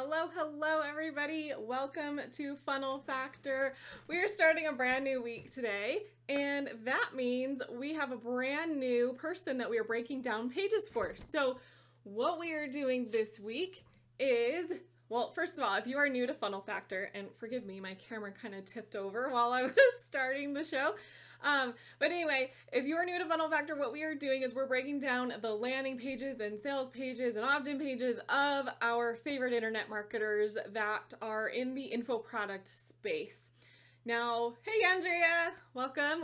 Hello, everybody. Welcome to Funnel Factor. We are starting a brand new week today, and that means we have a brand new person that we are breaking down pages for. So what we are doing this week is, well, first of all, if you are new to Funnel Factor, and forgive me, my camera kind of tipped over while I was starting the show. But anyway, if you are new to Funnel Factor, what we are doing is we're breaking down the landing pages and sales pages and opt-in pages of our favorite internet marketers that are in the info product space. Now, hey Andrea, welcome.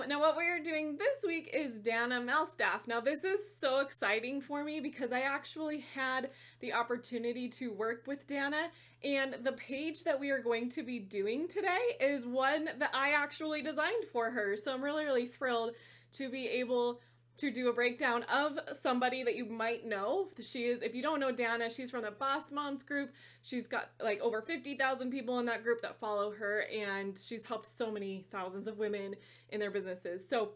Now what we're doing this week is Dana Malstaff. Now this is so exciting for me because I actually had the opportunity to work with Dana, and the page that we are going to be doing today is one that I actually designed for her. So I'm really thrilled to be able to do a breakdown of somebody that you might know. She is, if you don't know Dana, she's from the Boss Moms group. She's got like over 50,000 people in that group that follow her, and she's helped so many thousands of women in their businesses. So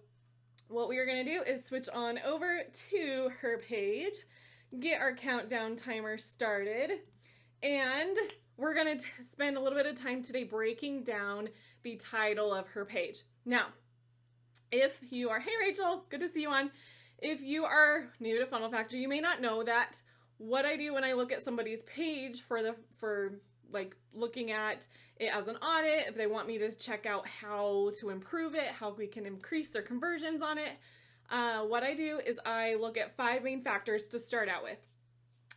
what we are going to do is switch on over to her page, get our countdown timer started, and we're going to spend a little bit of time today breaking down the title of her page. Now, if you are, hey Rachel, good to see you on. If you are new to Funnel Factor, you may not know that what I do when I look at somebody's page for like looking at it as an audit, if they want me to check out how to improve it, how we can increase their conversions on it, what I do is I look at 5 main factors to start out with.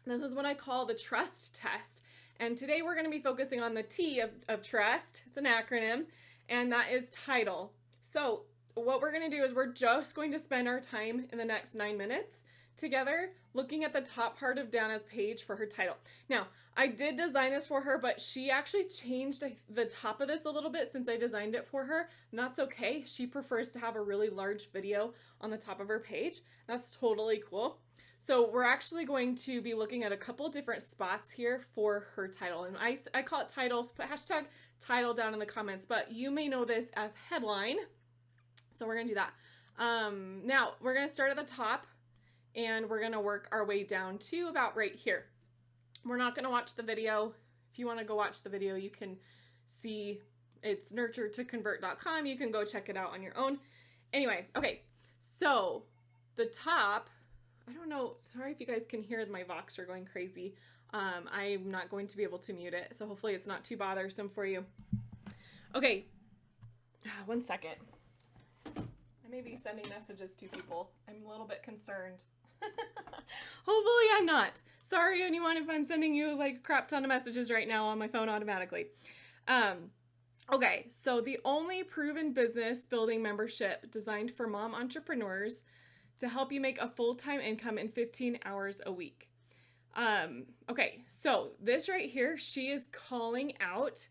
This is what I call the trust test. And today we're going to be focusing on the T of trust. It's an acronym, and that is title. So what we're going to do is we're just going to spend our time in the next 9 minutes together looking at the top part of Dana's page for her title. Now, I did design this for her, but she actually changed the top of this a little bit since I designed it for her, and that's okay. She prefers to have a really large video on the top of her page. That's totally cool. So we're actually going to be looking at a couple different spots here for her title, and I call it titles. Put hashtag title down in the comments, but you may know this as headline. So we're going to do that. Now, we're going to start at the top, and we're going to work our way down to about right here. We're not going to watch the video. If you want to go watch the video, you can see it's nurturetoconvert.com. You can go check it out on your own. Anyway, okay, so the top, I don't know, sorry if you guys can hear my Voxer going crazy. I'm not going to be able to mute it, so hopefully it's not too bothersome for you. Okay, 1 second. I may be sending messages to people. I'm a little bit concerned. Hopefully I'm not. Sorry anyone if I'm sending you like a crap ton of messages right now on my phone automatically. Okay, so the only proven business building membership designed for mom entrepreneurs to help you make a full-time income in 15 hours a week. Okay, so this right here, she is calling out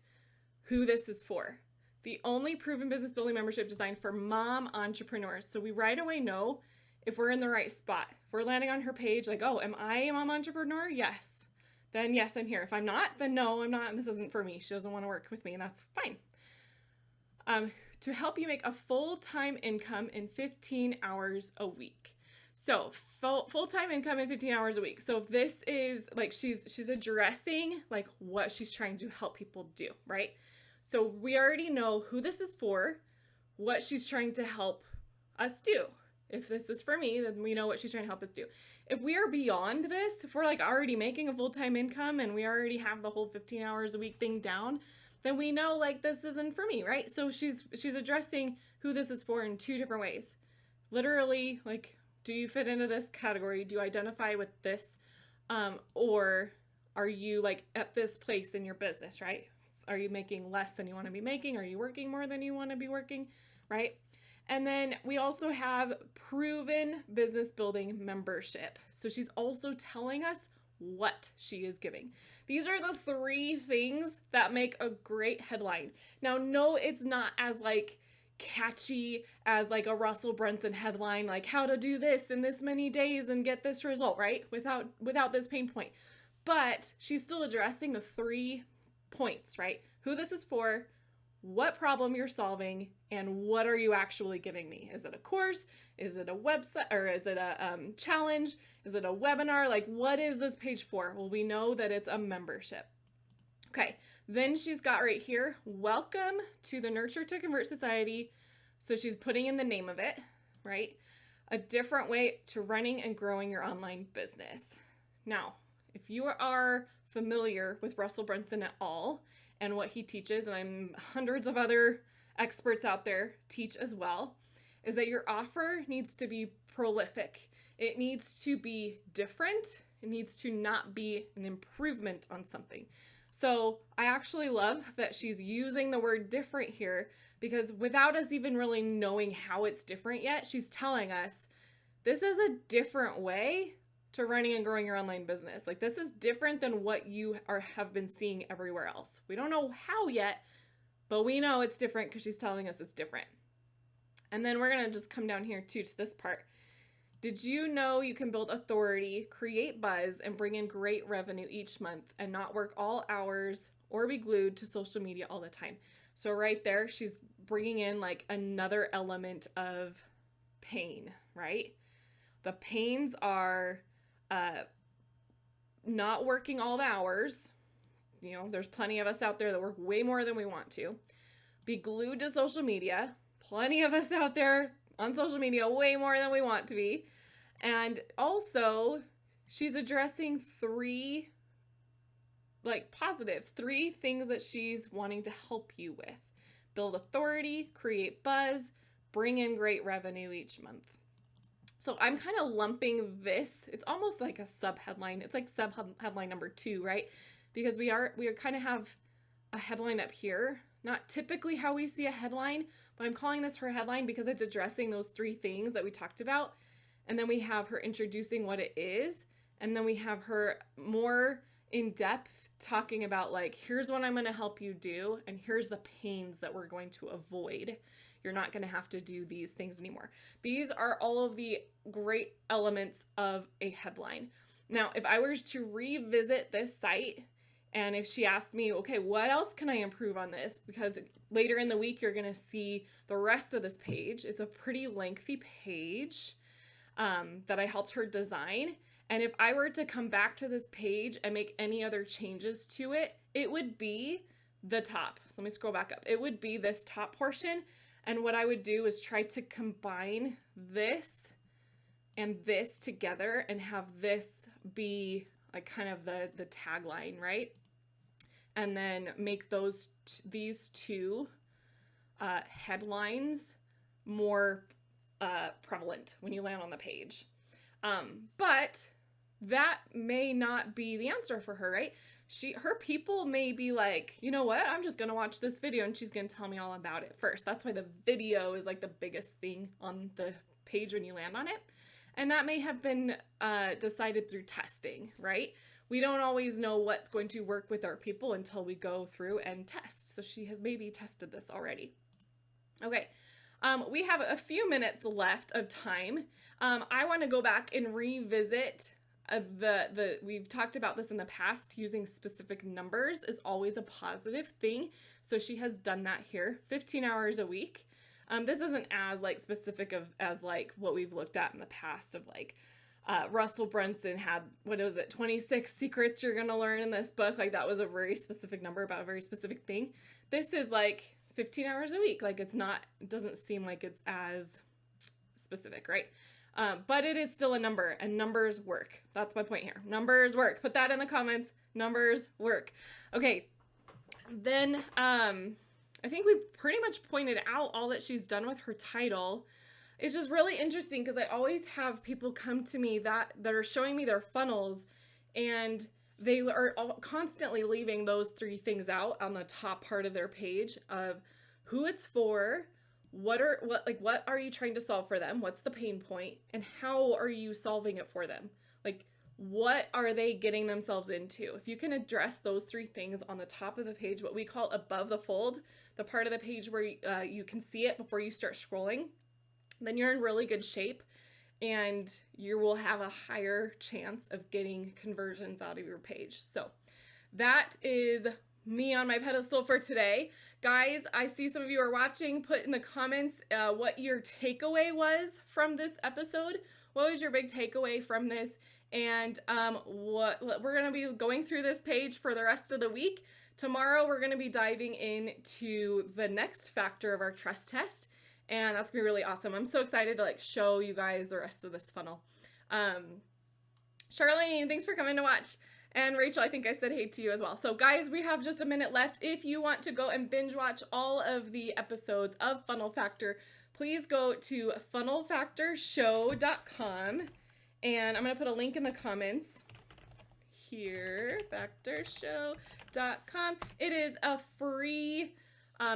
who this is for. The only proven business building membership designed for mom entrepreneurs. So we right away know if we're in the right spot. If we're landing on her page like, oh, am I a mom entrepreneur? Yes. Then yes, I'm here. If I'm not, then no, I'm not, and this isn't for me. She doesn't want to work with me, and that's fine. To help you make a full-time income in 15 hours a week. So full-time income in 15 hours a week. So if this is like, she's addressing like what she's trying to help people do, right? So we already know who this is for, what she's trying to help us do. If this is for me, then we know what she's trying to help us do. If we are beyond this, if we're like already making a full-time income and we already have the whole 15 hours a week thing down, then we know like this isn't for me, right? So she's addressing who this is for in 2 different ways. Literally, like, do you fit into this category? Do you identify with this? Or are you like at this place in your business, right? Are you making less than you want to be making? Are you working more than you want to be working, right? And then we also have proven business building membership. So she's also telling us what she is giving. These are the 3 things that make a great headline. Now, no, it's not as like catchy as like a Russell Brunson headline, like how to do this in this many days and get this result, right? Without this pain point. But she's still addressing the 3 points, right? Who this is for, what problem you're solving and what are you actually giving me? Is it a course? Is it a website, or is it a challenge? Is it a webinar? Like, what is this page for? Well, we know that it's a membership. Okay, then she's got right here, welcome to the Nurture to Convert Society. So she's putting in the name of it, right? A different way to running and growing your online business. Now, if you are familiar with Russell Brunson at all and what he teaches, and I'm hundreds of other experts out there teach as well, is that your offer needs to be prolific. It needs to be different. It needs to not be an improvement on something. So I actually love that she's using the word different here, because without us even really knowing how it's different yet, she's telling us this is a different way to running and growing your online business. Like, this is different than what you have been seeing everywhere else. We don't know how yet, but we know it's different because she's telling us it's different. And then we're going to just come down here too to this part. Did you know you can build authority, create buzz, and bring in great revenue each month and not work all hours or be glued to social media all the time? So right there, she's bringing in like another element of pain, right? The pains are not working all the hours. You know, there's plenty of us out there that work way more than we want to. Be glued to social media. Plenty of us out there on social media way more than we want to be. And also, she's addressing three positives, three things that she's wanting to help you with. Build authority, create buzz, bring in great revenue each month. So I'm kind of lumping this. It's almost like a sub-headline. It's like sub-headline number 2, right? Because we kind of have a headline up here. Not typically how we see a headline, but I'm calling this her headline because it's addressing those three things that we talked about. And then we have her introducing what it is. And then we have her more in depth talking about like, here's what I'm going to help you do. And here's the pains that we're going to avoid. You're not going to have to do these things anymore. These are all of the great elements of a headline. Now, if I were to revisit this site, and if she asked me, okay, what else can I improve on this? Because later in the week, you're going to see the rest of this page. It's a pretty lengthy page that I helped her design. And if I were to come back to this page and make any other changes to it, it would be the top. So let me scroll back up. It would be this top portion. And what I would do is try to combine this and this together and have this be like kind of the tagline, right? And then make these two headlines more prevalent when you land on the page. But that may not be the answer for her, right? Her people may be like, you know what? I'm just going to watch this video and she's going to tell me all about it first. That's why the video is like the biggest thing on the page when you land on it. And that may have been decided through testing, right? We don't always know what's going to work with our people until we go through and test. So she has maybe tested this already. Okay. We have a few minutes left of time. I want to go back and revisit we've talked about this in the past. Using specific numbers is always a positive thing. So she has done that here, 15 hours a week. This isn't as like specific as like what we've looked at in the past of like Russell Brunson had, what was it, 26 secrets you're going to learn in this book. Like that was a very specific number about a very specific thing. This is like 15 hours a week. Like it doesn't seem like it's as specific, right? But it is still a number, and numbers work. That's my point here. Numbers work. Put that in the comments. Numbers work. Okay. Then, I think we pretty much pointed out all that she's done with her title. It's just really interesting because I always have people come to me that are showing me their funnels, and they are constantly leaving those three things out on the top part of their page of who it's for, what are you trying to solve for them? What's the pain point? And how are you solving it for them? Like, what are they getting themselves into? If you can address those three things on the top of the page, what we call above the fold, the part of the page where you can see it before you start scrolling, then you're in really good shape and you will have a higher chance of getting conversions out of your page. So that is me on my pedestal for today. Guys, I see some of you are watching. Put in the comments what your takeaway was from this episode. What was your big takeaway from this? And what we're going to be going through this page for the rest of the week. Tomorrow, we're going to be diving into the next factor of our trust test. And that's going to be really awesome. I'm so excited to show you guys the rest of this funnel. Charlene, thanks for coming to watch. And Rachel, I think I said hey to you as well. So guys, we have just a minute left. If you want to go and binge watch all of the episodes of Funnel Factor, please go to funnelfactorshow.com. And I'm going to put a link in the comments here, factorshow.com. It is a free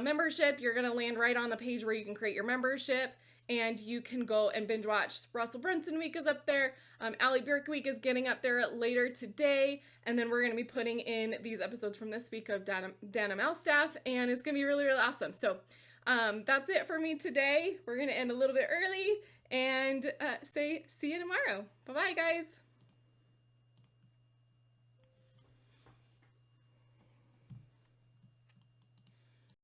membership. You're going to land right on the page where you can create your membership. And you can go and binge watch. Russell Brunson week is up there. Allie Bjork week is getting up there later today. And then we're going to be putting in these episodes from this week of Dana Malstaff. And it's going to be really, really awesome. So that's it for me today. We're going to end a little bit early and see you tomorrow. Bye-bye, guys.